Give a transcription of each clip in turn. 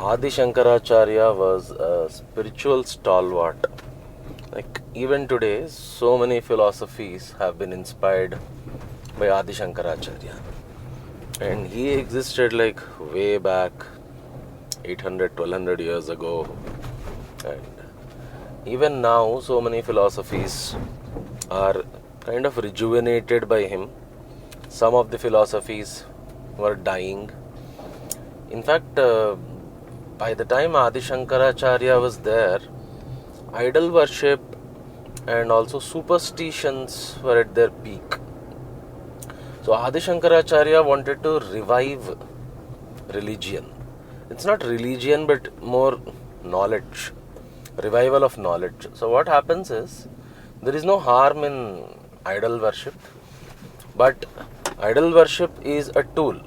Adi Shankaracharya was a spiritual stalwart. Like even today, so many philosophies have been inspired by Adi Shankaracharya. And he existed like way back 800, 1200 years ago. And even now, so many philosophies are kind of rejuvenated by him. Some of the philosophies were dying. In fact, by the time Adi Shankaracharya was there, idol worship and also superstitions were at their peak. So Adi Shankaracharya wanted to revive religion. It's not religion but more knowledge, revival of knowledge. So what happens is, there is no harm in idol worship, but idol worship is a tool.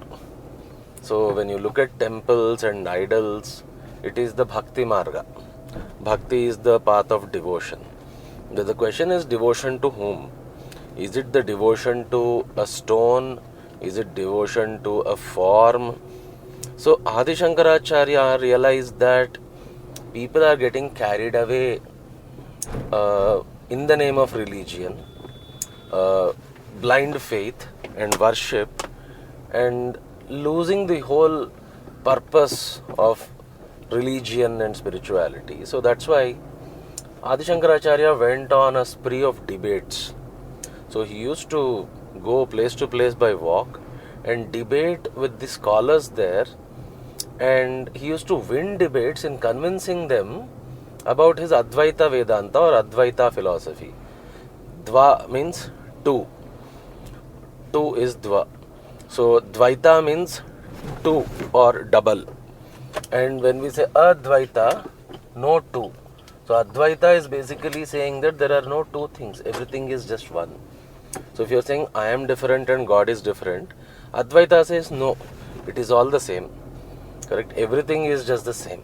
So when you look at temples and idols, it is the Bhakti marga. Bhakti is the path of devotion. The question is, devotion to whom? Is it the devotion to a stone? Is it devotion to a form? So Adi Shankaracharya realized that people are getting carried away in the name of religion, blind faith and worship, and losing the whole purpose of religion and spirituality. So that's why Adi Shankaracharya went on a spree of debates. So he used to go place to place by walk and debate with the scholars there, and he used to win debates in convincing them about his Advaita Vedanta or Advaita philosophy. Dva means two. Two is Dva. So Dvaita means two or double. And when we say Advaita, no two. So Advaita is basically saying that there are no two things. Everything is just one. So if you are saying I am different and God is different, Advaita says no, it is all the same. Correct? Everything is just the same.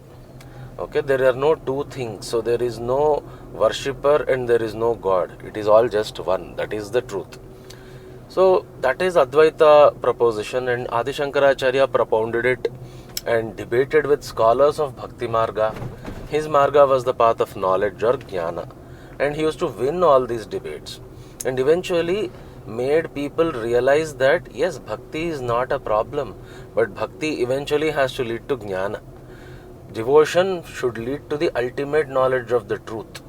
Okay, there are no two things. So there is no worshipper and there is no God. It is all just one. That is the truth. So that is Advaita proposition, and Adi Shankaracharya propounded it and debated with scholars of Bhakti Marga. His Marga was the path of knowledge or Jnana, and he used to win all these debates and eventually made people realize that yes, Bhakti is not a problem, but Bhakti eventually has to lead to Jnana. Devotion should lead to the ultimate knowledge of the truth.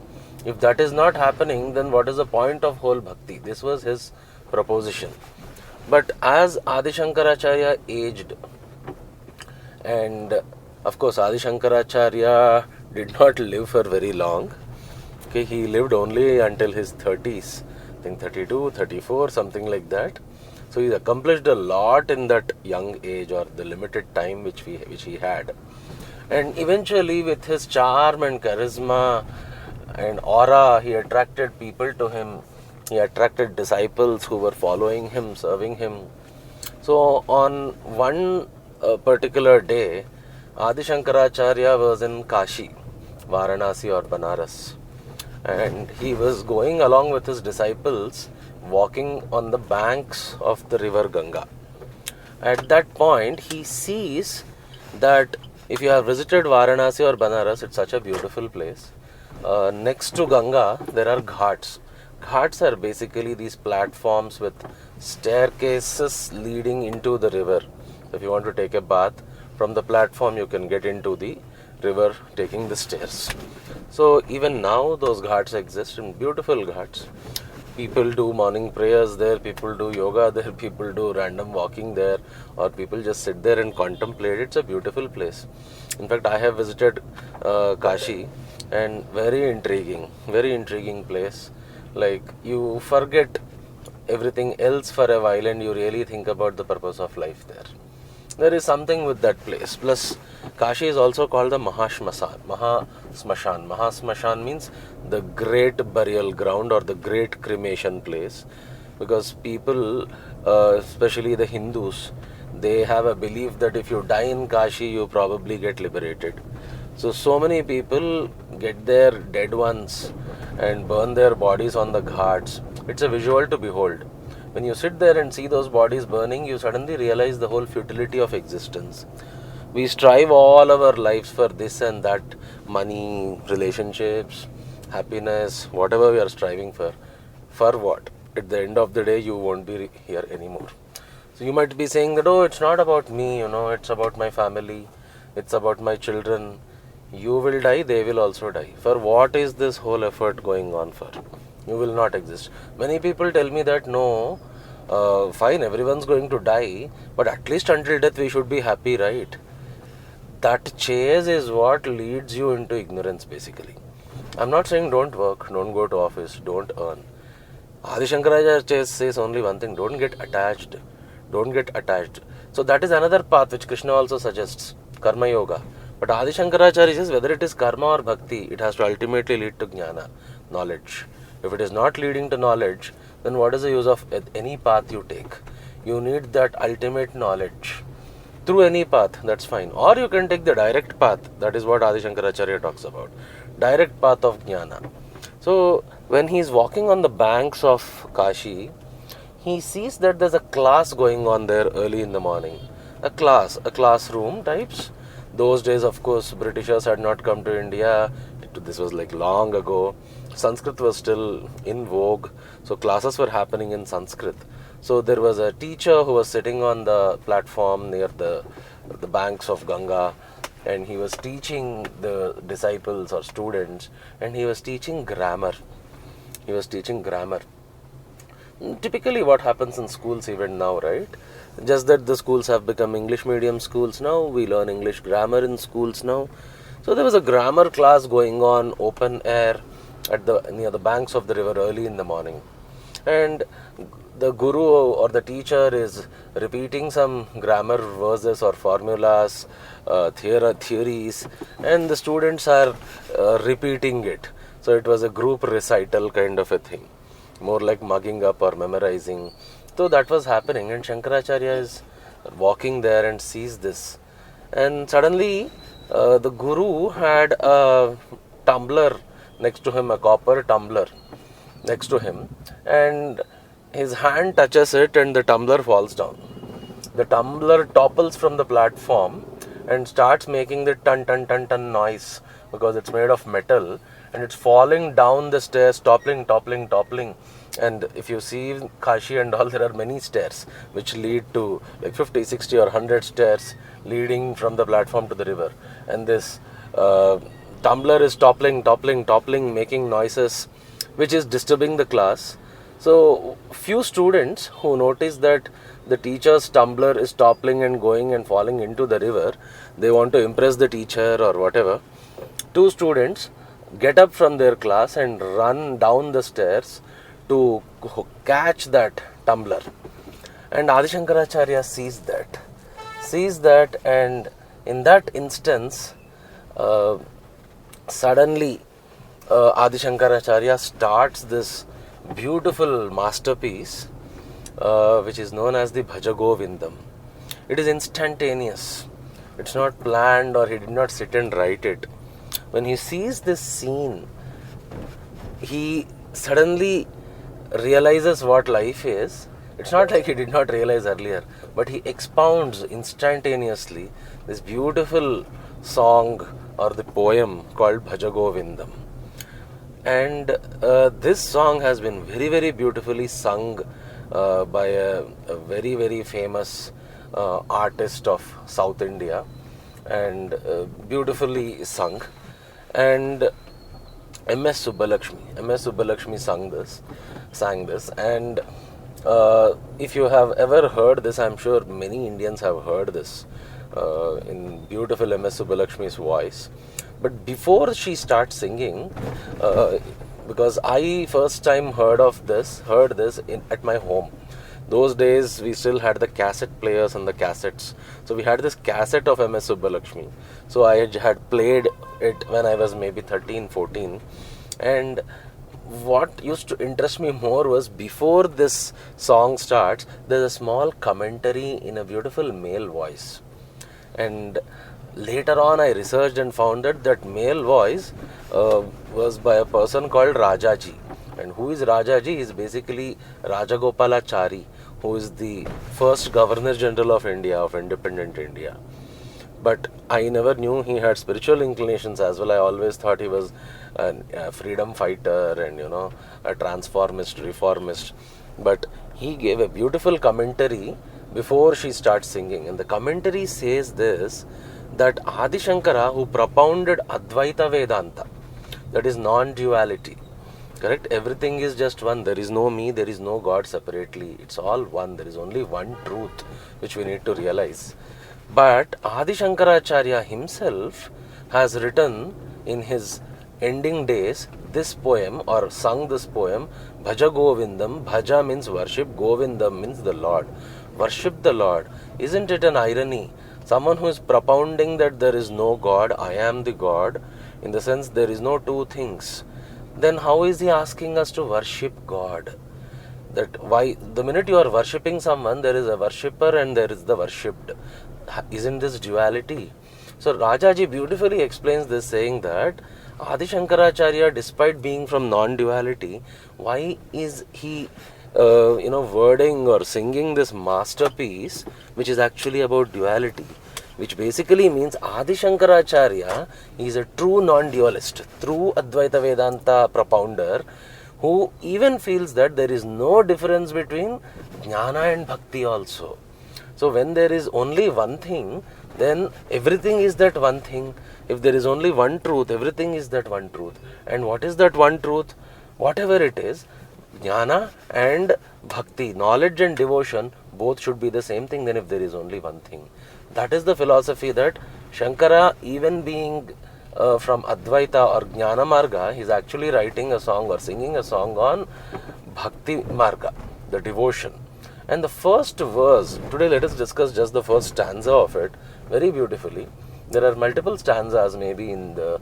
If that is not happening, then what is the point of whole Bhakti? This was his proposition. But as Adi Shankaracharya aged, and of course Adi Shankaracharya did not live for very long. Okay, he lived only until his 30s, I think 32, 34, something like that. So he accomplished a lot in that young age or the limited time which he had. And eventually with his charm and charisma and aura, he attracted people to him. He attracted disciples who were following him, serving him. So on one particular day, Adi Shankaracharya was in Kashi, Varanasi or Banaras, and he was going along with his disciples, walking on the banks of the river Ganga. At that point, he sees that if you have visited Varanasi or Banaras, it's such a beautiful place. Next to Ganga, there are ghats. Ghats are basically these platforms with staircases leading into the river. So if you want to take a bath, from the platform you can get into the river taking the stairs. So even now those ghats exist, and beautiful ghats. People do morning prayers there, people do yoga there, people do random walking there, or people just sit there and contemplate. It's a beautiful place. In fact, I have visited Kashi, and very intriguing place. Like, you forget everything else for a while and you really think about the purpose of life there. There is something with that place. Plus, Kashi is also called the Mahasmashan. Mahasmashan means the great burial ground or the great cremation place. Because people, especially the Hindus, they have a belief that if you die in Kashi, you probably get liberated. So many people get their dead ones and burn their bodies on the ghats. It's a visual to behold. When you sit there and see those bodies burning, you suddenly realize the whole futility of existence. We strive all our lives for this and that, money, relationships, happiness, whatever we are striving for. For what? At the end of the day, you won't be here anymore. So you might be saying that, oh, it's not about me, it's about my family, it's about my children. You will die, they will also die. For what is this whole effort going on for? You will not exist. Many people tell me that, no, fine, everyone's going to die, but at least until death we should be happy, right? That chase is what leads you into ignorance, basically. I'm not saying don't work, don't go to office, don't earn. Adi Shankaracharya says only one thing: don't get attached. Don't get attached. So that is another path which Krishna also suggests, karma yoga. But Adi Shankaracharya says whether it is karma or bhakti, it has to ultimately lead to jnana, knowledge. If it is not leading to knowledge, then what is the use of any path you take? You need that ultimate knowledge. Through any path, that's fine. Or you can take the direct path. That is what Adi Shankaracharya talks about. Direct path of jnana. So when he is walking on the banks of Kashi, he sees that there's a class going on there early in the morning. A classroom types. Those days, of course, Britishers had not come to India. This was like long ago. Sanskrit was still in vogue. So classes were happening in Sanskrit. So there was a teacher who was sitting on the platform near the banks of Ganga, and he was teaching the disciples or students, and he was teaching grammar. Typically what happens in schools even now, right? Just that the schools have become English medium schools now. We learn English grammar in schools now. So there was a grammar class going on, open air, near the banks of the river early in the morning. And the guru or the teacher is repeating some grammar verses or formulas, theories, and the students are repeating it. So it was a group recital kind of a thing, more like mugging up or memorizing. So that was happening, and Shankaracharya is walking there and sees this. And suddenly the guru had a tumbler next to him, a copper tumbler next to him, and his hand touches it and the tumbler falls down. The tumbler topples from the platform and starts making the ton ton ton ton noise because it's made of metal, and it's falling down the stairs, toppling. And if you see Kashi and all, there are many stairs which lead to like 50, 60 or 100 stairs leading from the platform to the river. And this tumbler is toppling, making noises which is disturbing the class. So few students who notice that the teacher's tumbler is toppling and going and falling into the river, they want to impress the teacher or whatever. Two students get up from their class and run down the stairs to catch that tumbler. And Adi Shankaracharya sees that, and in that instance, suddenly Adi Shankaracharya starts this beautiful masterpiece which is known as the Bhaja Govindam. It is instantaneous. It's not planned, or he did not sit and write it. When he sees this scene, he suddenly realizes what life is. It's not like he did not realize earlier, but he expounds instantaneously this beautiful song or the poem called Bhaja Govindam. And this song has been very, very beautifully sung by a very, very famous artist of South India, and beautifully sung. And M.S. Subbalakshmi sang this, and if you have ever heard this, I'm sure many Indians have heard this in beautiful M.S. Subbalakshmi's voice. But before she starts singing, because I first time heard this at my home. Those days we still had the cassette players and the cassettes. So we had this cassette of M.S. Subbalakshmi. So I had played it when I was maybe 13, 14. And what used to interest me more was, before this song starts, there's a small commentary in a beautiful male voice. And later on I researched and found that male voice was by a person called Rajaji. And who is Rajaji? He is basically Rajagopalachari, who is the first Governor General of India, of independent India. But I never knew he had spiritual inclinations as well. I always thought he was a freedom fighter and, a transformist, reformist. But he gave a beautiful commentary before she starts singing. And the commentary says this, that Adi Shankara, who propounded Advaita Vedanta, that is non-duality, correct? Everything is just one. There is no me, there is no God separately. It's all one. There is only one truth which we need to realize. But Adi Shankaracharya himself has written in his ending days this poem, or sung this poem, Bhaja Govindam. Bhaja means worship, Govindam means the Lord. Worship the Lord. Isn't it an irony? Someone who is propounding that there is no God, I am the God, in the sense there is no two things, then how is he asking us to worship God? That why, the minute you are worshipping someone, there is a worshipper and there is the worshipped. Isn't this duality? So Rajaji beautifully explains this, saying that Adi Shankaracharya, despite being from non-duality, why is he wording or singing this masterpiece which is actually about duality? Which basically means Adi Shankaracharya is a true non-dualist, true Advaita Vedanta propounder, who even feels that there is no difference between Jnana and Bhakti also. So when there is only one thing, then everything is that one thing. If there is only one truth, everything is that one truth. And what is that one truth? Whatever it is, Jnana and Bhakti, knowledge and devotion, both should be the same thing then if there is only one thing. That is the philosophy that Shankara, even being from Advaita or Jnana Marga, he is actually writing a song or singing a song on Bhakti Marga, the devotion. And the first verse, today let us discuss just the first stanza of it very beautifully. There are multiple stanzas, maybe in the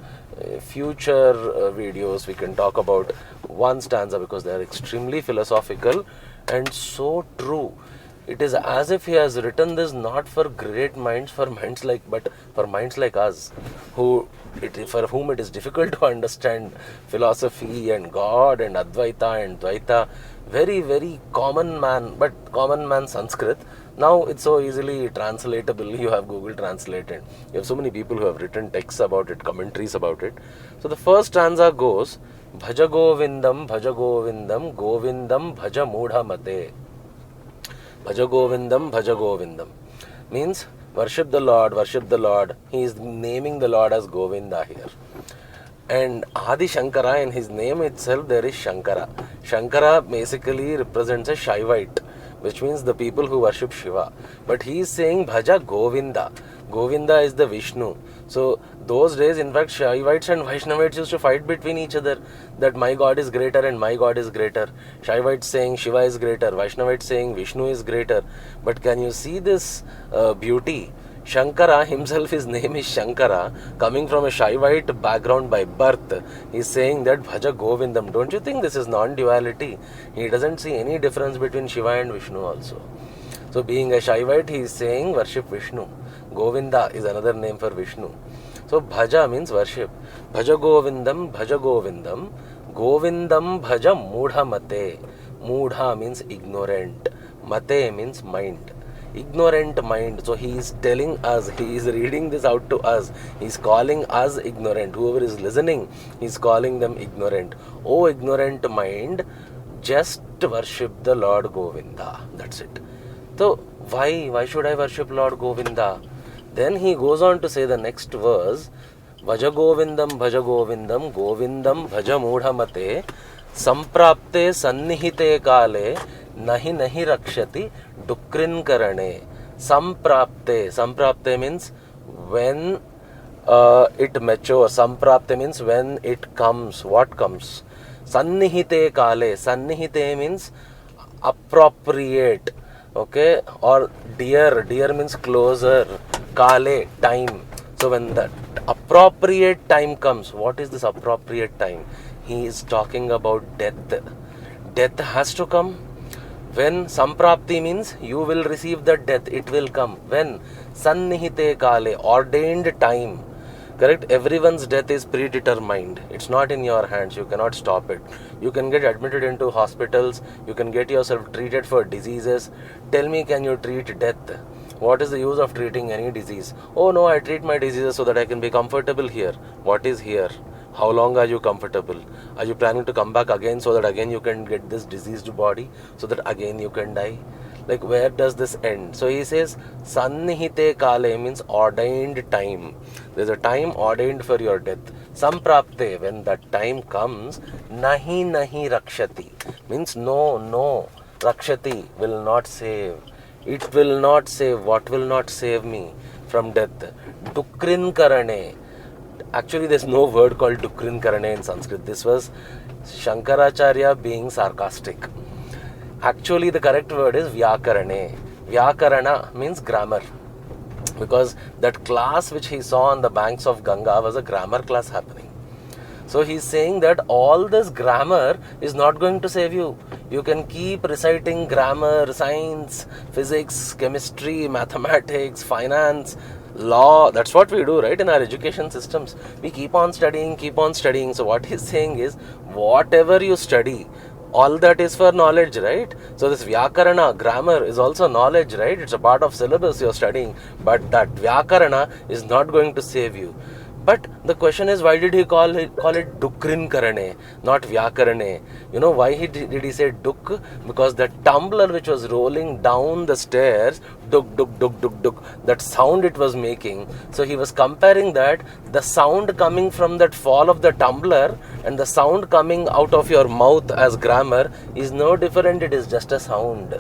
future videos we can talk about one stanza, because they are extremely philosophical and so true. It is as if he has written this not for great minds, but for minds like us, for whom it is difficult to understand philosophy and God and Advaita and Dvaita. Very, very common man, but common man Sanskrit. Now it's so easily translatable. You have Google Translate and you have so many people who have written texts about it, commentaries about it. So the first stanza goes, Bhaja Govindam, Bhaja Govindam, Govindam Bhaja Mudha Mate. Bhaja Govindam, Bhaja Govindam means worship the Lord, worship the Lord. He is naming the Lord as Govinda here. And Adi Shankara, in his name itself there is Shankara. Shankara basically represents a Shaivite, which means the people who worship Shiva. But he is saying Bhaja Govinda. Govinda is the Vishnu. So those days, in fact, Shaivites and Vaishnavites used to fight between each other, that my God is greater and my God is greater. Shaivites saying Shiva is greater, Vaishnavites saying Vishnu is greater. But can you see this beauty? Shankara himself, his name is Shankara, coming from a Shaivite background by birth. He is saying that Bhaja Govindam. Don't you think this is non-duality? He doesn't see any difference between Shiva and Vishnu also. So being a Shaivite, he is saying worship Vishnu. Govinda is another name for Vishnu. So Bhaja means worship. Bhaja Govindam, Bhaja Govindam, Govindam Bhaja Mudha Mate. Mudha means ignorant. Mate means mind. Ignorant mind. So he is telling us, he is reading this out to us. He is calling us ignorant. Whoever is listening, he is calling them ignorant. Oh ignorant mind, just worship the Lord Govinda. That's it. So why should I worship Lord Govinda? Then he goes on to say the next verse, Bhaja Govindam, Bhaja Govindam, Govindam Bhaja Mudha Mate, Samprapte Sannihite Kale, Nahi Nahi Rakshati, Dukrin Karane. Samprapte means when it matures. Samprapte means when it comes. What comes? Sannihite Kale. Sannihite means appropriate. Okay, or dear means closer, kale, time. So when the appropriate time comes, what is this appropriate time? He is talking about death. Death has to come. When samprapti means you will receive the death, it will come. When sannihite kale, ordained time. Correct? Everyone's death is predetermined. It's not in your hands. You cannot stop it. You can get admitted into hospitals. You can get yourself treated for diseases. Tell me, can you treat death? What is the use of treating any disease? Oh no, I treat my diseases so that I can be comfortable here. What is here? How long are you comfortable? Are you planning to come back again so that again you can get this diseased body, so that again you can die? Like, where does this end? So he says, Sannihite kale means ordained time. There's a time ordained for your death. Samprapte, when that time comes, nahi nahi rakshati, means no, rakshati will not save. It will not save. What will not save me from death? Dukrin karane. Actually, there's no word called Dukrin Karane in Sanskrit. This was Shankaracharya being sarcastic. Actually, the correct word is Vyakarane. Vyakarana means grammar. Because that class which he saw on the banks of Ganga was a grammar class happening. So he's saying that all this grammar is not going to save you. You can keep reciting grammar, science, physics, chemistry, mathematics, finance, law. That's what we do, right? In our education systems, we keep on studying. So what he's saying is, whatever you study, all that is for knowledge, right? So this Vyakarana, grammar, is also knowledge, right? It's a part of syllabus you're studying, but that Vyakarana is not going to save you. But the question is, why did he call it Dukrin Karane, not Vyakarane? You know why did he say Duk? Because the tumbler which was rolling down the stairs, duk, duk, duk, duk, duk, that sound it was making. So he was comparing that, the sound coming from that fall of the tumbler and the sound coming out of your mouth as grammar is no different, it is just a sound.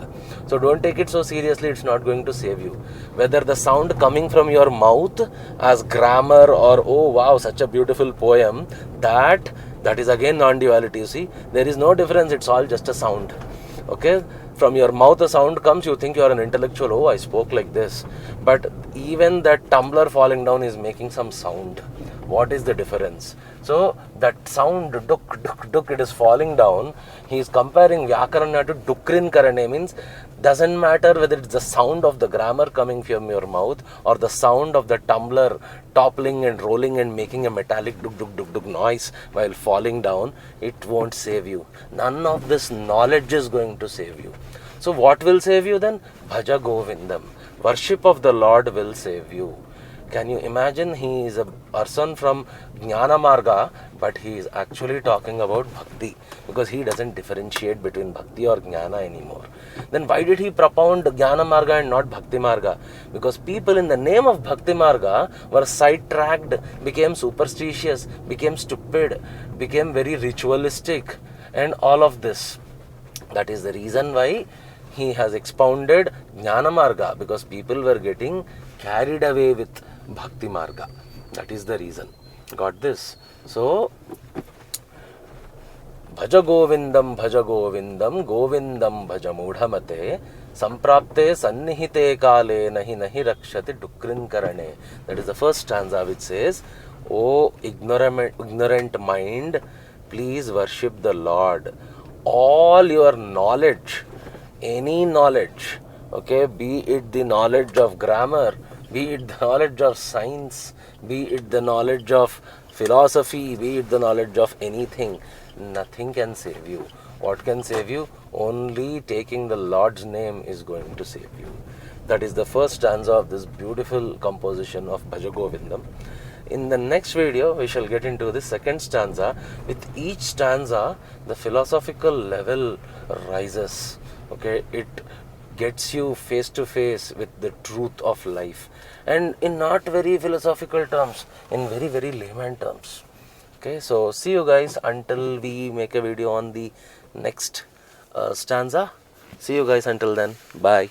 So don't take it so seriously, it's not going to save you. Whether the sound coming from your mouth as grammar or, oh wow, such a beautiful poem, that is again non-duality, you see. There is no difference, it's all just a sound. Okay? From your mouth a sound comes, you think you are an intellectual, oh I spoke like this. But even that tumbler falling down is making some sound. What is the difference? So that sound, duk, duk, duk, it is falling down. He is comparing Vyakarana to Dukrin Karane, means doesn't matter whether it's the sound of the grammar coming from your mouth or the sound of the tumbler toppling and rolling and making a metallic duk, duk, duk, duk noise while falling down, it won't save you. None of this knowledge is going to save you. So what will save you then? Bhaja Govindam. Worship of the Lord will save you. Can you imagine? He is a person from Jnana Marga, but he is actually talking about Bhakti, because he doesn't differentiate between Bhakti or Jnana anymore. Then why did he propound Jnana Marga and not Bhakti Marga? Because people in the name of Bhakti Marga were sidetracked, became superstitious, became stupid, became very ritualistic, and all of this. That is the reason why he has expounded Jnana Marga, because people were getting carried away with Bhakti Marga. That is the reason. Got this? So, Bhaja Govindam, Govindam Bhaja Mudhamate, Samprapte Sannihite Kale Nahi Nahi Rakshati Dukrin Karane. That is the first stanza which says, O ignorant mind, please worship the Lord. All your knowledge, any knowledge, okay, be it the knowledge of grammar, be it the knowledge of science, be it the knowledge of philosophy, be it the knowledge of anything, nothing can save you. What can save you? Only taking the Lord's name is going to save you. That is the first stanza of this beautiful composition of Bhaja Govindam. In the next video, we shall get into the second stanza. With each stanza, the philosophical level rises. Okay, it gets you face to face with the truth of life, and in not very philosophical terms, in very, very layman terms. Okay, so see you guys until we make a video on the next stanza. See you guys until then. Bye.